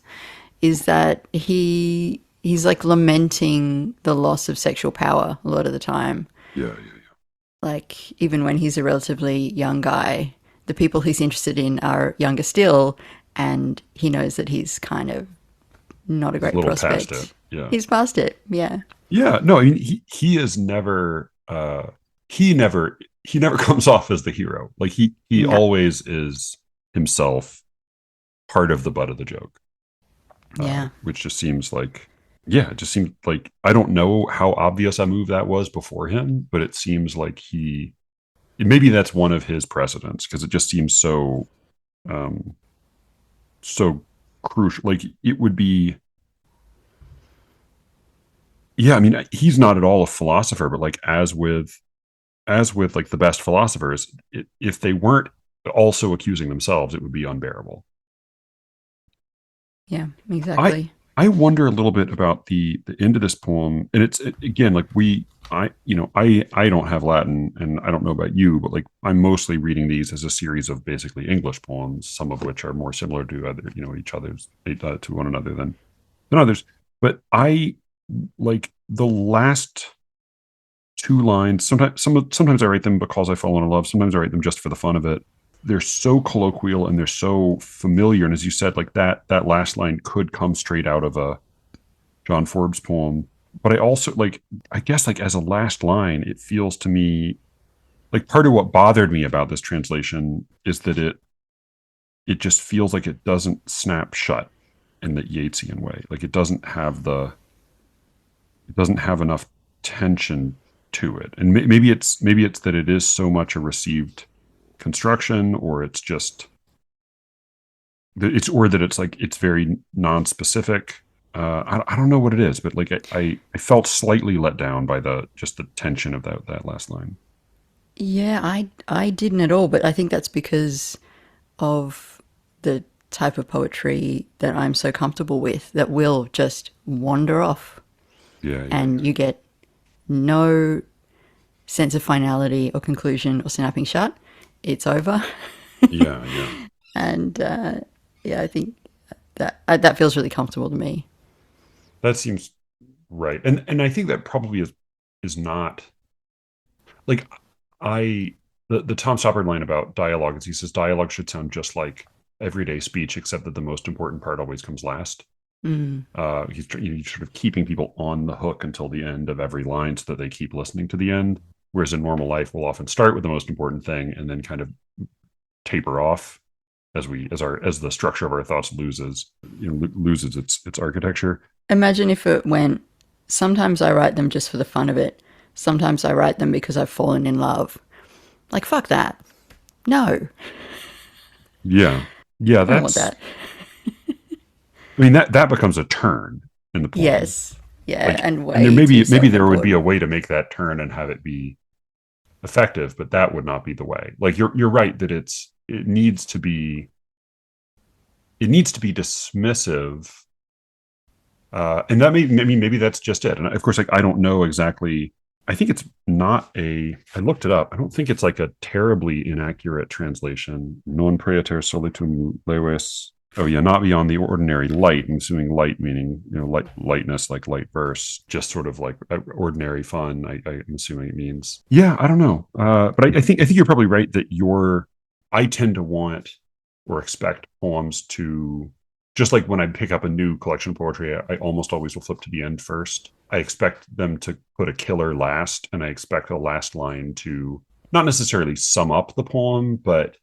is that he's like lamenting the loss of sexual power a lot of the time. Yeah. Like, even when he's a relatively young guy, the people he's interested in are younger still, and he knows that he's kind of not a He's a great little prospect. past it. Yeah. He's past it, yeah. Yeah. No, I mean, he is never he never comes off as the hero. Like he No, always is himself part of the butt of the joke. yeah. Which just seems like, yeah, it just seems like, I don't know how obvious a move that was before him, but it seems like maybe that's one of his precedents, because it just seems so so crucial. Like, it would be, yeah, I mean, he's not at all a philosopher, but like, as with like the best philosophers, if they weren't also accusing themselves, it would be unbearable. Yeah, I exactly. I wonder a little bit about the end of this poem, and again, like, I don't have Latin, and I don't know about you, but like, I'm mostly reading these as a series of basically English poems, some of which are more similar to each other's, to one another than others. But I like the last two lines. Sometimes I write them because I've fallen in love. Sometimes I write them just for the fun of it. they're so colloquial and they're so familiar. And as you said, like that last line could come straight out of a John Forbes poem. But I also like, I guess like as a last line, it feels to me like part of what bothered me about this translation is that it just feels like it doesn't snap shut in the Yeatsian way. Like it doesn't have enough tension to it. And maybe it's that it is so much a received construction, or it's just that it's like it's very non-specific. I don't know what it is, but like I felt slightly let down by the tension of that last line. Yeah, I didn't at all, but I think that's because of the type of poetry that I'm so comfortable with that will just wander off. Yeah, and you get no sense of finality or conclusion or snapping shut. It's over. yeah, yeah. And yeah, I think that feels really comfortable to me. That seems right, and I think that probably is not like I the Tom Stoppard line about dialogue is he says dialogue should sound just like everyday speech, except that the most important part always comes last. Mm. He's sort of keeping people on the hook until the end of every line so that they keep listening to the end. Whereas in normal life, we'll often start with the most important thing and then kind of taper off as the structure of our thoughts loses its architecture. Imagine if it went, sometimes I write them just for the fun of it. Sometimes I write them because I've fallen in love. Like, fuck that. No. Yeah. I don't want that. I mean, that becomes a turn in the poem. Yes. Yeah. Like, and there maybe there would be a way to make that turn and have it be effective, but that would not be the way. Like you're right that it needs to be dismissive. And that maybe that's just it. And of course, like I don't know exactly. I think it's not I looked it up. I don't think it's like a terribly inaccurate translation. Non praeter solitum leves. Oh yeah, not beyond the ordinary light. I'm assuming light meaning lightness, like light verse, just sort of like ordinary fun. I'm assuming it means. Yeah, I don't know, but I think you're probably right that I tend to want or expect poems to, just like when I pick up a new collection of poetry, I almost always will flip to the end first. I expect them to put a killer last, and I expect the last line to not necessarily sum up the poem, but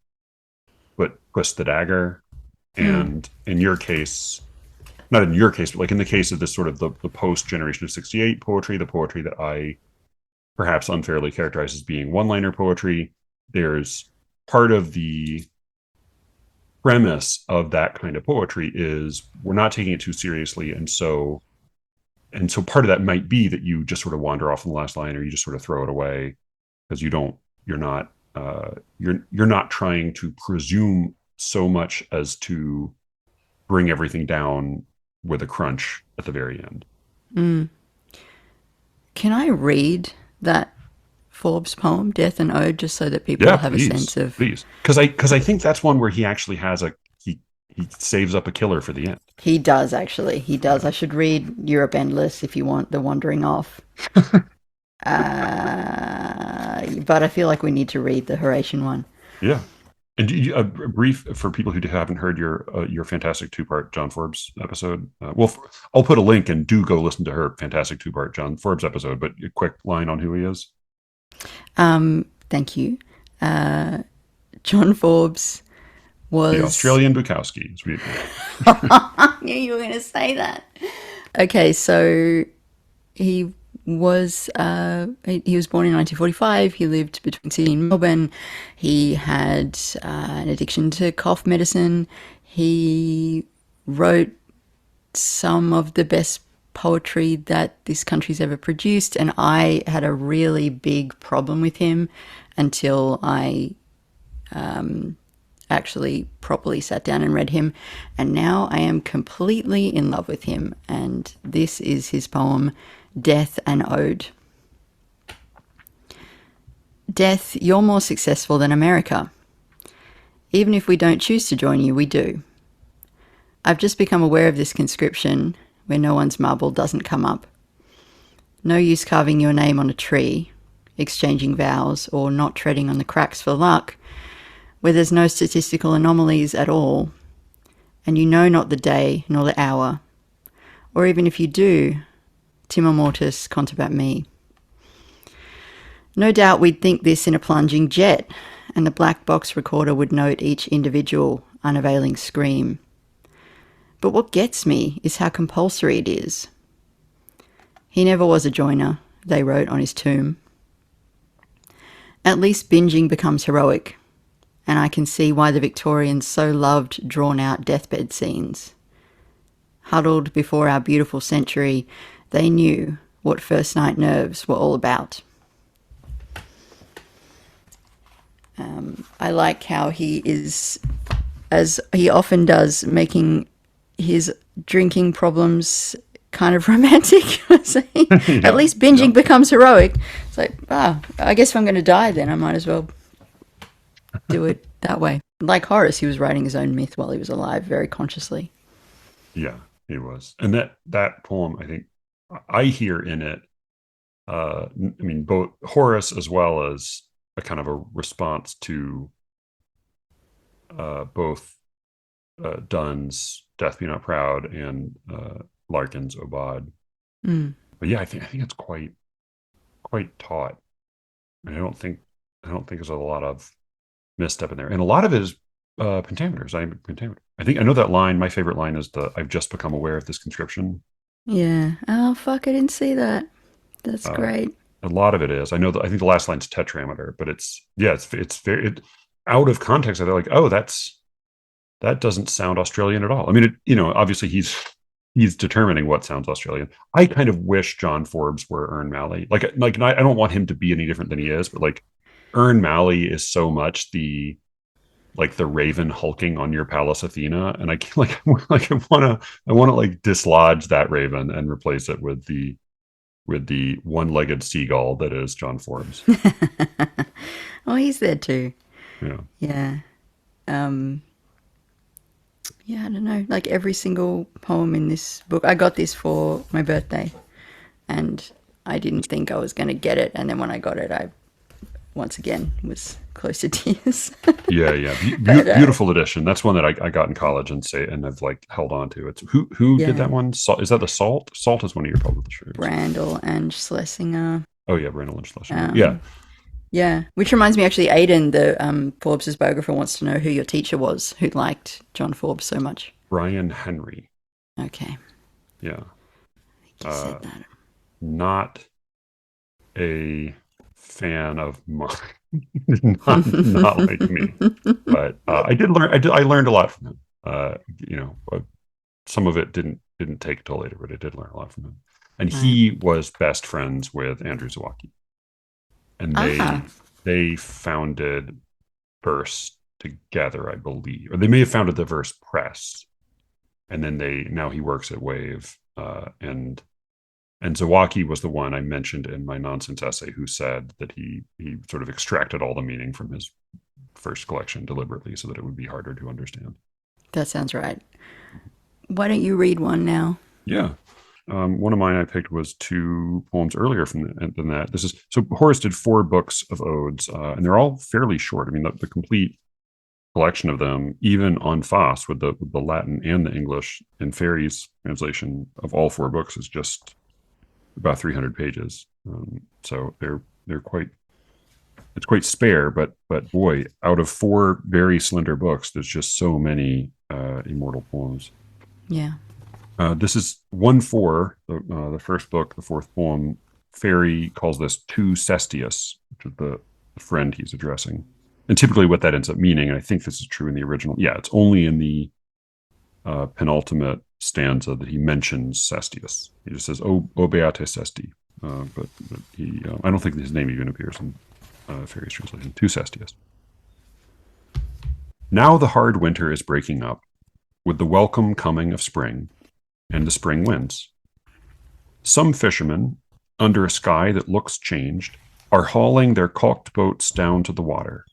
twist the dagger. And in your case, not in your case, but like in the case of this sort of the post generation of 68 poetry, the poetry that I perhaps unfairly characterize as being one-liner poetry, there's part of the premise of that kind of poetry is we're not taking it too seriously. And so part of that might be that you just sort of wander off in the last line, or you just sort of throw it away because you're not trying to presume so much as to bring everything down with a crunch at the very end. Can I read that Forbes poem, Death and Ode, just so that people have a sense of... Please. Because I think that's one where he actually has he saves up a killer for the end. He does, actually. He does. I should read Europe Endless if you want the wandering off. But I feel like we need to read the Horatian one. Yeah. And a brief for people who haven't heard your fantastic two-part John Forbes episode. I'll put a link, and do go listen to her fantastic two-part John Forbes episode. But a quick line on who he is. Thank you. John Forbes was the Australian Bukowski. I knew you were going to say that. Okay, so he was born in 1945. He lived between Sydney and Melbourne. He had an addiction to cough medicine. He wrote some of the best poetry that this country's ever produced, and I had a really big problem with him until I actually properly sat down and read him, and now I am completely in love with him. And this is his poem, Death and Ode. Death, you're more successful than America. Even if we don't choose to join you, we do. I've just become aware of this conscription where no one's marble doesn't come up. No use carving your name on a tree, exchanging vows, or not treading on the cracks for luck, where there's no statistical anomalies at all, and you know not the day nor the hour, or even if you do, timor mortis contubat me. No doubt we'd think this in a plunging jet, and the black box recorder would note each individual unavailing scream. But what gets me is how compulsory it is. He never was a joiner, they wrote on his tomb. At least binging becomes heroic, and I can see why the Victorians so loved drawn-out deathbed scenes. Huddled before our beautiful century, they knew what first night nerves were all about. I like how he is, as he often does, making his drinking problems kind of romantic. At least binging becomes heroic. It's like, I guess if I'm going to die, then I might as well do it that way. Like Horace, he was writing his own myth while he was alive, very consciously. Yeah, he was. And that poem, I think, I hear in it, both Horace as well as a kind of a response to both Donne's Death Be Not Proud and Larkin's Obad. But yeah, I think it's quite taut. I don't think there's a lot of misstep in there, and a lot of it is pentameters. I think I know that line. My favorite line is I've just become aware of this conscription. Yeah. Oh fuck! I didn't see that. That's great. A lot of it is. I think the last line's tetrameter, but it's very out of context. They're like, oh, that doesn't sound Australian at all. I mean, obviously he's determining what sounds Australian. I kind of wish John Forbes were Ern Malley. Like I don't want him to be any different than he is, but like Ern Malley is so much the raven hulking on your Pallas Athena, and I want to dislodge that raven and replace it with the one-legged seagull that is John Forbes. Oh, he's there too. Yeah. Yeah. Yeah, I don't know. Like every single poem in this book, I got this for my birthday, and I didn't think I was going to get it. And then when I got it, I once again was close to tears. Yeah. Beautiful edition. That's one that I got in college and I've held on to. It's who did that one? Is that the Salt? Salt is one of your publishers. Brandl and Schlesinger. Oh yeah, Brandl and Schlesinger. Yeah, which reminds me, actually, Aidan, the Forbes' biographer, wants to know who your teacher was who liked John Forbes so much. Brian Henry. Okay. Yeah. I think you said that. Not a fan of mine. not like me. But I did learn. I learned a lot from him. Some of it didn't take until later, but I did learn a lot from him. And he was best friends with Andrew Zawacki. And they founded Verse together, I believe, or they may have founded the Verse Press, and then now he works at Wave, and Zawacki was the one I mentioned in my nonsense essay who said that he sort of extracted all the meaning from his first collection deliberately so that it would be harder to understand. That sounds right. Why don't you read one now? Yeah. One of mine I picked was 2 poems earlier than that. So Horace did 4 books of odes, and they're all fairly short. I mean, the complete collection of them, even en face with the Latin and the English, in Ferry's translation of all 4 books, is just about 300 pages. So they're quite spare, but boy, out of 4 very slender books, there's just so many immortal poems. Yeah. This is 1-4, the first book, the 4th poem. Ferry calls this to Sestius, which is the friend he's addressing. And typically what that ends up meaning, and I think this is true in the original, it's only in the penultimate stanza that he mentions Sestius. He just says, "O beate Sesti." But he, I don't think his name even appears in Ferry's translation. To Sestius. Now the hard winter is breaking up, with the welcome coming of spring, and the spring winds. Some fishermen, under a sky that looks changed, are hauling their caulked boats down to the water.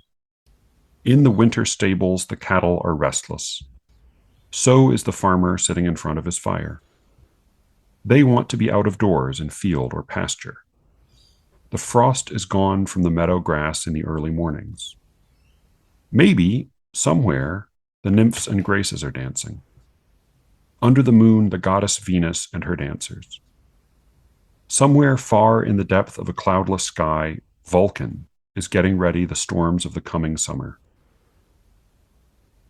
In the winter stables the cattle are restless. So is the farmer sitting in front of his fire. They want to be out of doors in field or pasture. The frost is gone from the meadow grass in the early mornings. Maybe, somewhere, the nymphs and graces are dancing. Under the moon, the goddess Venus and her dancers. Somewhere far in the depth of a cloudless sky, Vulcan is getting ready the storms of the coming summer.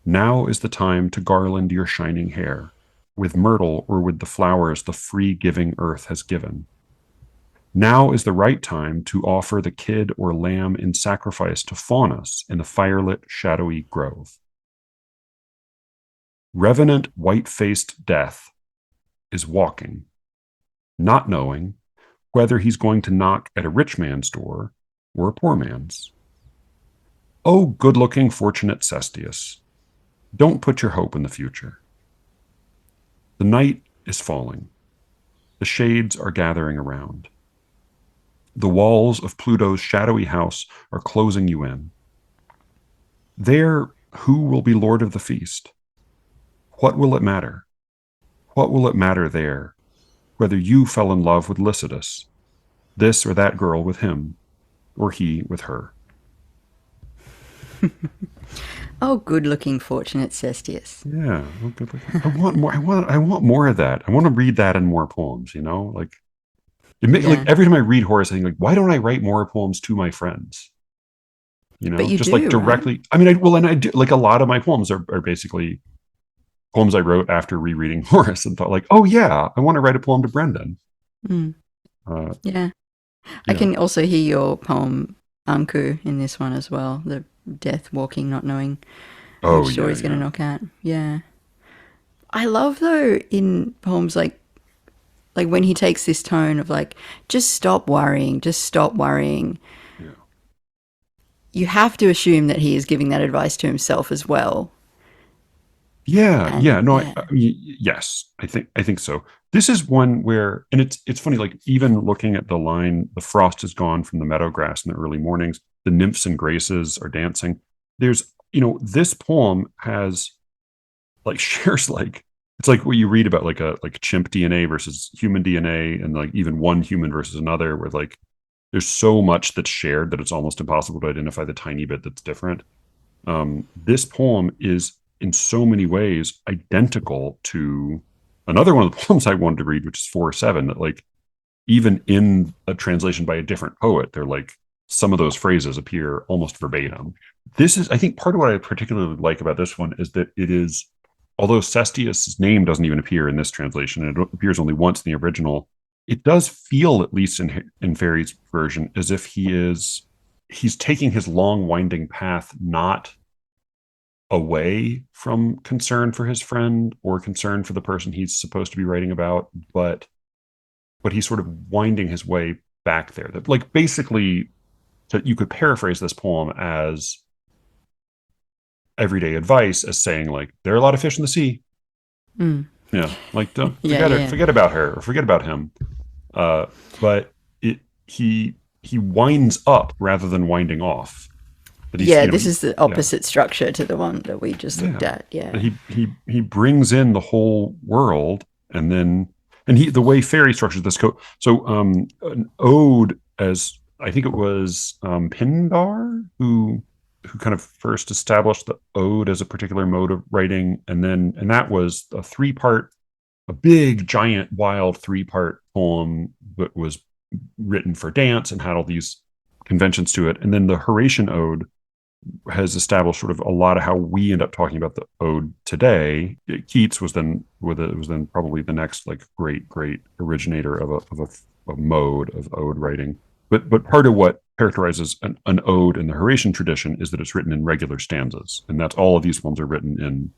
Now is the time to garland your shining hair, with myrtle or with the flowers the free giving earth has given. Now is the right time to offer the kid or lamb in sacrifice to Faunus in the firelit, shadowy grove. Revenant, white-faced death is walking, not knowing whether he's going to knock at a rich man's door or a poor man's. Oh, good-looking, fortunate Sestius, don't put your hope in the future. The night is falling. The shades are gathering around. The walls of Pluto's shadowy house are closing you in. There, who will be lord of the feast? What will it matter? What will it matter there, whether you fell in love with Lycidas, this or that girl with him, or he with her? Oh, good-looking, fortunate Sestius. Yeah, well, good looking. I want more. I want more of that. I want to read that in more poems. Like like Yeah. every time I read Horace, I think like, why don't I write more poems to my friends? But you Just like do, right? directly. I mean, and I do, like a lot of my poems are basically poems I wrote after rereading Horace and thought like, oh yeah, I want to write a poem to Brendan. Mm. Uh, Yeah. I yeah. can also hear your poem, Anku, in this one as well. The death walking, not knowing Oh which door yeah, he's going to yeah. knock at. Yeah. I love, though, in poems like when he takes this tone of like, just stop worrying, just stop worrying. Yeah. You have to assume that he is giving that advice to himself as well. Yeah, And yeah. No, yeah. I mean, yes, I think so. This is one where, and it's funny. Like even looking at the line, the frost is gone from the meadow grass in the early mornings. The nymphs and graces are dancing. There's, this poem has like shares like it's like what you read about like chimp DNA versus human DNA, and like even one human versus another, where like there's so much that's shared that it's almost impossible to identify the tiny bit that's different. This poem is in so many ways identical to another one of the poems I wanted to read, which is 4-7, that like even in a translation by a different poet, they're like some of those phrases appear almost verbatim. This is, I think, part of what I particularly like about this one is that it is, although Sestius' name doesn't even appear in this translation, and it appears only once in the original, it does feel, at least in Ferry's version, as if he's taking his long winding path not away from concern for his friend or concern for the person he's supposed to be writing about, but he's sort of winding his way back there. That like basically, you could paraphrase this poem as everyday advice, as saying like there are a lot of fish in the sea. Mm. Yeah, like don't Yeah, yeah. forget about her or forget about him. But it he winds up rather than winding off. That he's Yeah, this is the yeah, opposite structure to the one that we just looked yeah. at. That Yeah. he brings in the whole world, and then the way Ferry structures this so an ode, as I think it was Pindar who kind of first established the ode as a particular mode of writing, and that was a big giant wild 3-part poem that was written for dance and had all these conventions to it, and then the Horatian ode has established sort of a lot of how we end up talking about the ode today. Keats was then probably the next like great originator of a mode of ode writing. But part of what characterizes an ode in the Horatian tradition is that it's written in regular stanzas, and that's all of these poems are written in.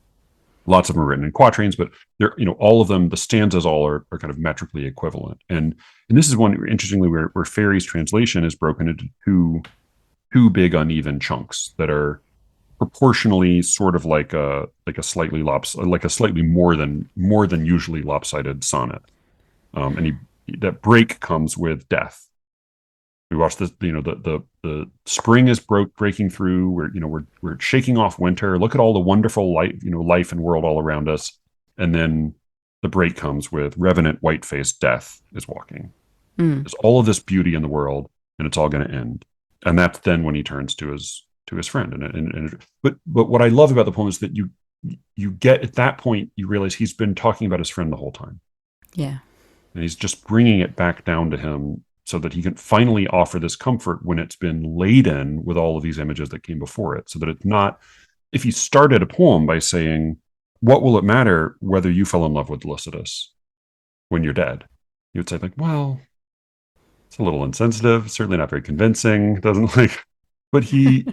Lots of them are written in quatrains, but they're all of them. The stanzas all are kind of metrically equivalent, and this is one interestingly where Ferry's translation is broken into two big uneven chunks that are proportionally sort of like a slightly more than usually lopsided sonnet. That break comes with death. We watch this, the spring is breaking through. We're shaking off winter. Look at all the wonderful life and world all around us, and then the break comes with revenant white faced death is walking. Mm. There's all of this beauty in the world, and it's all going to end. And that's then when he turns to to his friend. But what I love about the poem is that you get at that point, you realize he's been talking about his friend the whole time. Yeah. And he's just bringing it back down to him so that he can finally offer this comfort when it's been laden with all of these images that came before it. So that it's not, if you started a poem by saying, what will it matter whether you fell in love with Lycidas when you're dead? You would say, like, well, it's a little insensitive, certainly not very convincing, doesn't like, but he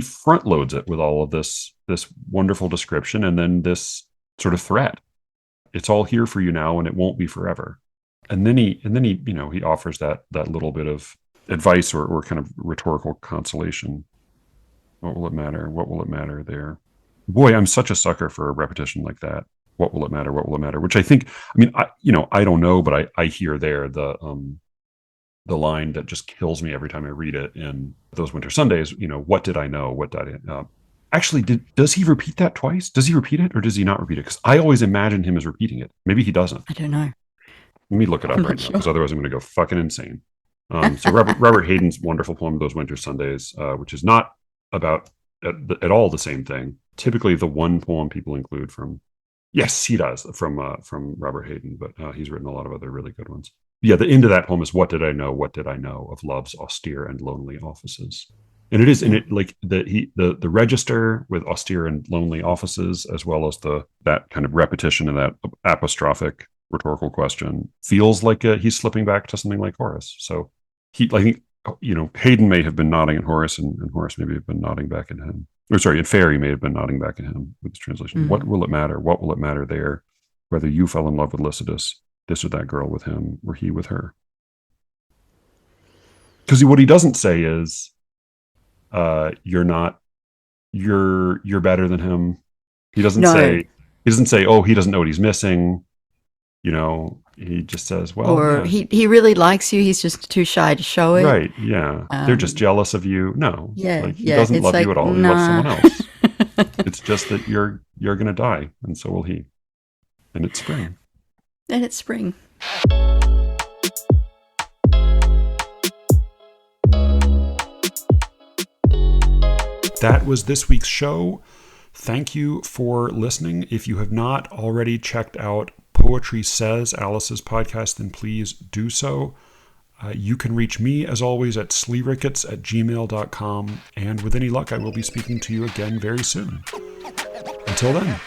front loads it with all of this wonderful description and then this sort of threat. It's all here for you now and it won't be forever. And then he he offers that little bit of advice or kind of rhetorical consolation. What will it matter? What will it matter there? Boy, I'm such a sucker for a repetition like that. What will it matter? What will it matter? Which I think, I don't know, but I hear there the line that just kills me every time I read it in Those Winter Sundays. What did I know? What did I? Actually, does he repeat that twice? Does he repeat it or does he not repeat it? Because I always imagine him as repeating it. Maybe he doesn't. I don't know. Let me look it up right now, because otherwise I'm going to go fucking insane. So Robert Hayden's wonderful poem, Those Winter Sundays, which is not about at all the same thing. Typically, the one poem people include from, yes, he does, from Robert Hayden, but he's written a lot of other really good ones. Yeah, the end of that poem is, what did I know? What did I know of love's austere and lonely offices? And it is, and it like the register with austere and lonely offices, as well as that kind of repetition and that apostrophic rhetorical question, feels like he's slipping back to something like Horace. So I think Hayden may have been nodding at Horace, and Horace maybe have been nodding back at him. Or sorry, and Ferry may have been nodding back at him with this translation. What will it matter? What will it matter there? Whether you fell in love with Lycidas, this or that girl with him, or he with her. Because what he doesn't say is, you're better than him. He doesn't say, oh, he doesn't know what he's missing. He just says, well, or yeah. he really likes you. He's just too shy to show it. Right. Yeah. They're just jealous of you. No. Yeah. He doesn't love you at all. He loves someone else. It's just that you're going to die, and so will he. And it's spring. That was this week's show. Thank you for listening. If you have not already checked out Poetry Says, Alice's podcast, then please do so. You can reach me, as always, at sleerickets@gmail.com. And with any luck, I will be speaking to you again very soon. Until then.